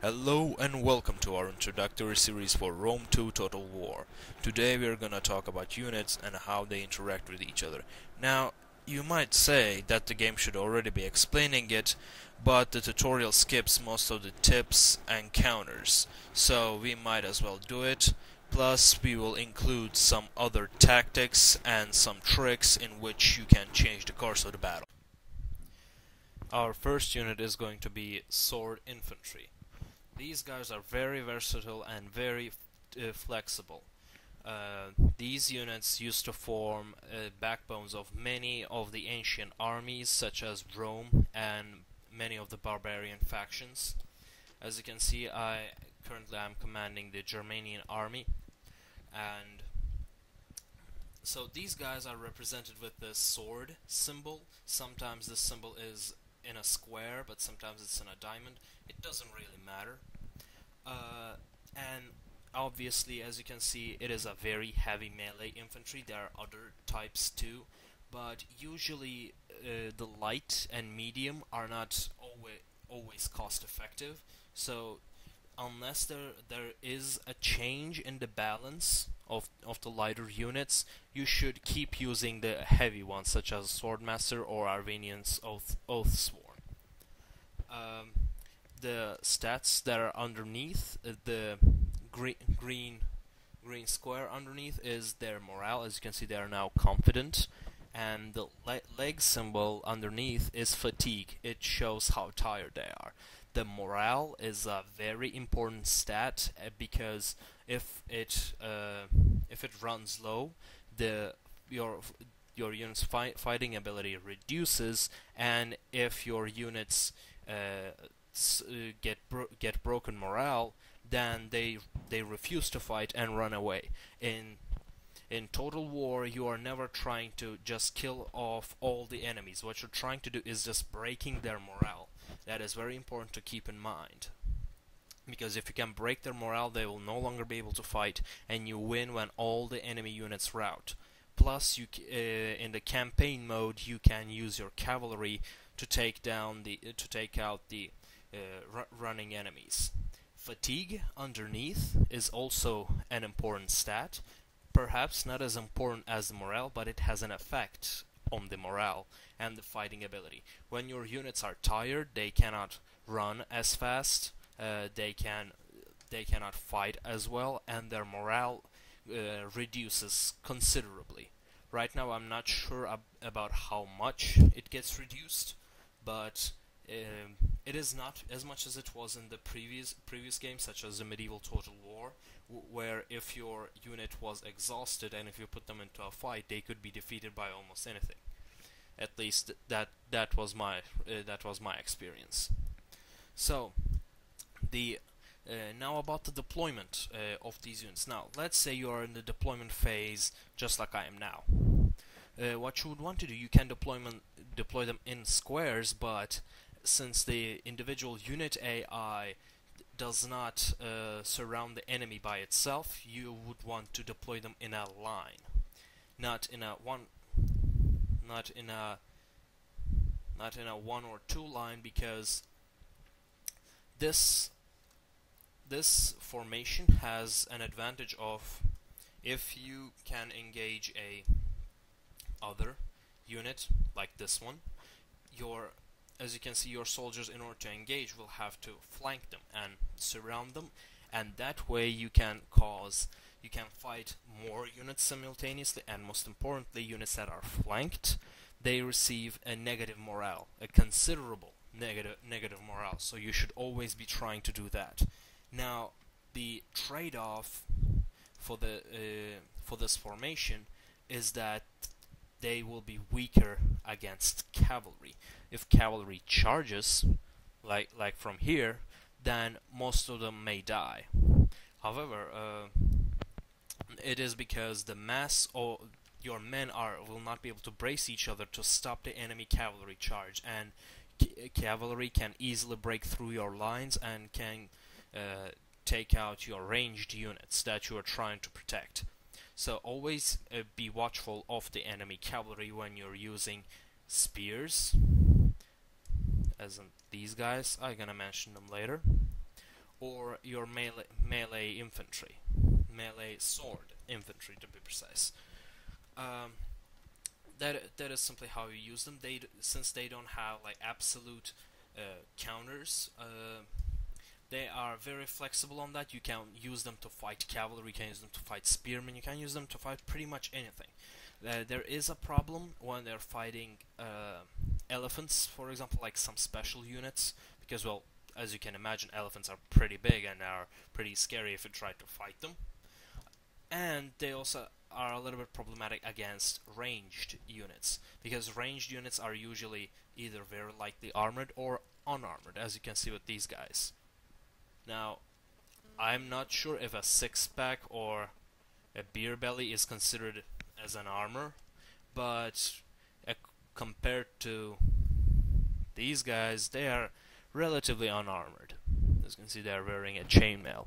Hello and welcome to our introductory series for Rome 2 Total War. Today we are gonna talk about units and how they interact with each other. Now, you might say that the game should already be explaining it, but the tutorial skips most of the tips and counters, so we might as well do it. Plus, we will include some other tactics and some tricks in which you can change the course of the battle. Our first unit is going to be Sword Infantry. These guys are very versatile and very flexible. These units used to form backbones of many of the ancient armies, such as Rome and many of the barbarian factions. As you can see, I currently am commanding the Germanian army, and so these guys are represented with the sword symbol. Sometimes this symbol is in a square, but sometimes it's in a diamond. It doesn't really matter. And obviously, as you can see, it is a very heavy melee infantry. There are other types too, but usually the light and medium are not always cost effective. So unless there is a change in the balance of the lighter units, you should keep using the heavy ones, such as Swordmaster or Arvanian's Oathsworn. The stats that are underneath the green square underneath is their morale. As you can see, they are now confident, and the leg symbol underneath is fatigue. It shows how tired they are. The morale is a very important stat because if it runs low, your unit's fighting ability reduces, and if your units get broken morale, then they refuse to fight and run away. In Total War, you are never trying to just kill off all the enemies. What you're trying to do is just breaking their morale. That is very important to keep in mind, because if you can break their morale, they will no longer be able to fight, and you win when all the enemy units rout. Plus, in the campaign mode, you can use your cavalry to take out the running enemies. Fatigue underneath is also an important stat. Perhaps not as important as the morale, but it has an effect on the morale and the fighting ability. When your units are tired, they cannot run as fast, they cannot fight as well, and their morale reduces considerably. Right now, I'm not sure about how much it gets reduced, but it is not as much as it was in the previous games, such as the medieval Total War, where if your unit was exhausted and if you put them into a fight, they could be defeated by almost anything. At least that was my experience. So now about the deployment of these units. Now, let's say you are in the deployment phase, just like I am now. What you would want to do, you can deploy them in squares, but since the individual unit AI does not surround the enemy by itself, you would want to deploy them in a line, not in a one or two line, because this formation has an advantage of, if you can engage a other unit like this one, as you can see, your soldiers, in order to engage, will have to flank them and surround them, and that way you can fight more units simultaneously, and most importantly, units that are flanked, they receive a negative morale, a considerable negative morale, so you should always be trying to do that. Now, the trade-off for this formation is that they will be weaker against cavalry. If cavalry charges, like from here, then most of them may die. However, it is because the mass or your men will not be able to brace each other to stop the enemy cavalry charge, and cavalry can easily break through your lines and can take out your ranged units that you are trying to protect. So always be watchful of the enemy cavalry when you're using spears, as in these guys. I'm gonna mention them later, or your melee infantry, melee sword infantry to be precise. Um, that is simply how you use them. Since they don't have like absolute counters. They are very flexible on that. You can use them to fight cavalry, you can use them to fight spearmen, you can use them to fight pretty much anything. There is a problem when they're fighting elephants, for example, like some special units, because, well, as you can imagine, elephants are pretty big and are pretty scary if you try to fight them. And they also are a little bit problematic against ranged units, because ranged units are usually either very lightly armored or unarmored, as you can see with these guys. Now, I'm not sure if a six-pack or a beer belly is considered as an armor, but compared to these guys, they are relatively unarmored. As you can see, they are wearing a chainmail.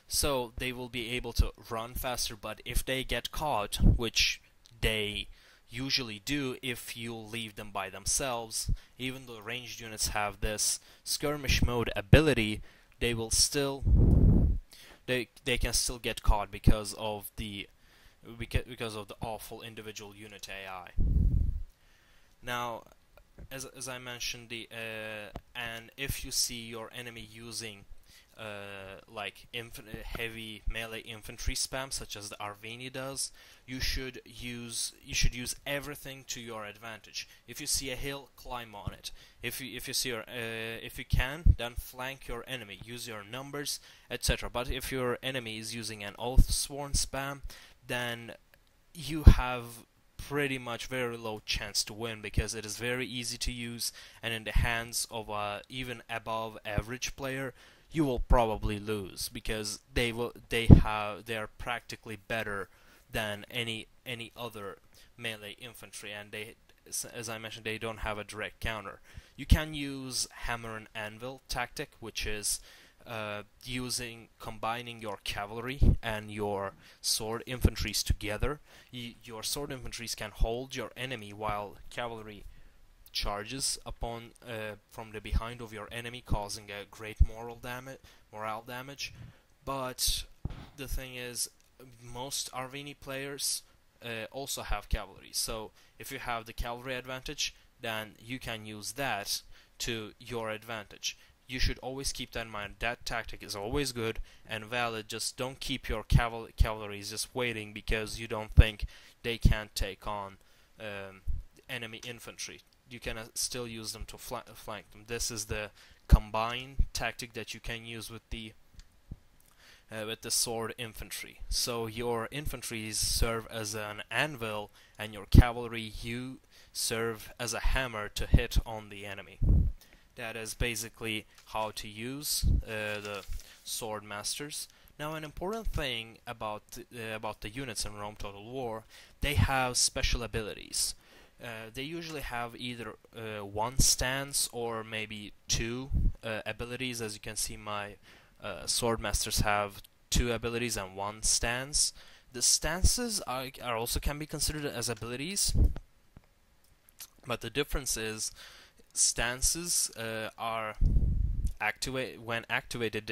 So they will be able to run faster, but if they get caught, which they usually do if you leave them by themselves, even though ranged units have this skirmish mode ability, they will still they can still get caught because of the awful individual unit AI. Now, as I mentioned, and if you see your enemy using like heavy melee infantry spam, such as the Arvini does, you should use everything to your advantage. If you see a hill, climb on it. If you can, then flank your enemy. Use your numbers, etc. But if your enemy is using an Oathsworn spam, then you have pretty much very low chance to win, because it is very easy to use, and in the hands of a even above average player, you will probably lose, because they are practically better than any other melee infantry, and they, as I mentioned, they don't have a direct counter. You can use hammer and anvil tactic, which is combining your cavalry and your sword infantries together. Your sword infantries can hold your enemy while cavalry charges upon from the behind of your enemy, causing a great morale damage. But the thing is, most Arvini players also have cavalry, so if you have the cavalry advantage, then you can use that to your advantage. You should always keep that in mind. That tactic is always good and valid. Just don't keep your cavalry just waiting because you don't think they can't take on enemy infantry. You can still use them to flank them. This is the combined tactic that you can use with the sword infantry. So your infantry serve as an anvil, and your cavalry serve as a hammer to hit on the enemy. That is basically how to use the sword masters. Now, an important thing about the units in Rome Total War, they have special abilities. They usually have either one stance or maybe two abilities. As you can see, my sword masters have two abilities and one stance. The stances are also can be considered as abilities, but the difference is stances are when activated.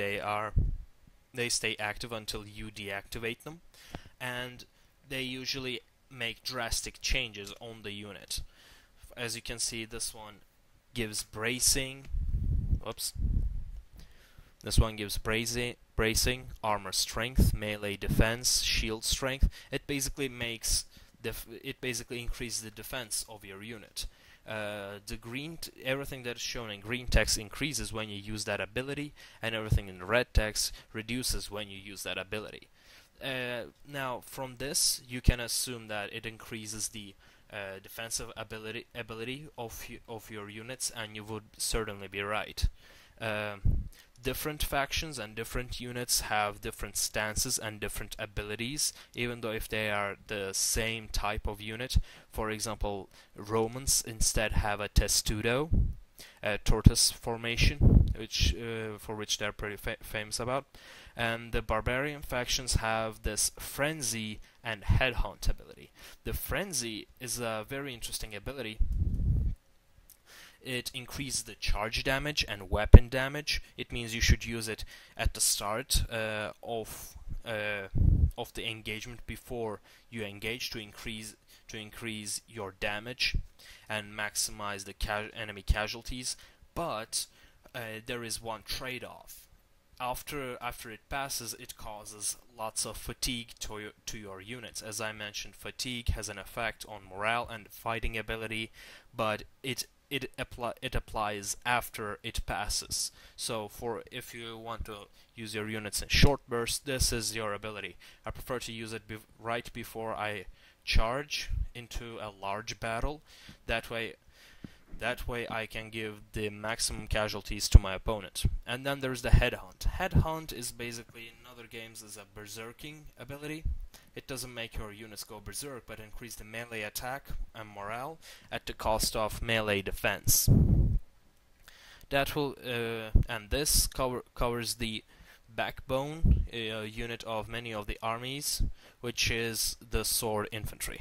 They stay active until you deactivate them, and they usually make drastic changes on the unit. As you can see, this one gives bracing. Whoops. This one gives bracing, armor strength, melee defense, shield strength. It basically increases the defense of your unit. The everything that is shown in green text increases when you use that ability, and everything in the red text reduces when you use that ability. Now, from this, you can assume that it increases the defensive ability of your units, and you would certainly be right. Different factions and different units have different stances and different abilities, even though if they are the same type of unit. For example, Romans instead have a testudo, a tortoise formation, for which they're pretty famous about, and the barbarian factions have this frenzy and headhunt ability. The frenzy is a very interesting ability. It increases the charge damage and weapon damage. It means you should use it at the start of the engagement before you engage to increase your damage and maximize the enemy casualties. But there is one trade-off. After it passes, it causes lots of fatigue to your units. As I mentioned, fatigue has an effect on morale and fighting ability, but it applies after it passes. So if you want to use your units in short bursts, this is your ability. I prefer to use it right before I charge into a large battle. That way I can give the maximum casualties to my opponent. And then there's the Headhunt. Headhunt is basically, in other games, is a berserking ability. It doesn't make your units go berserk, but increase the melee attack and morale at the cost of melee defense. That will and this covers the backbone unit of many of the armies, which is the sword infantry.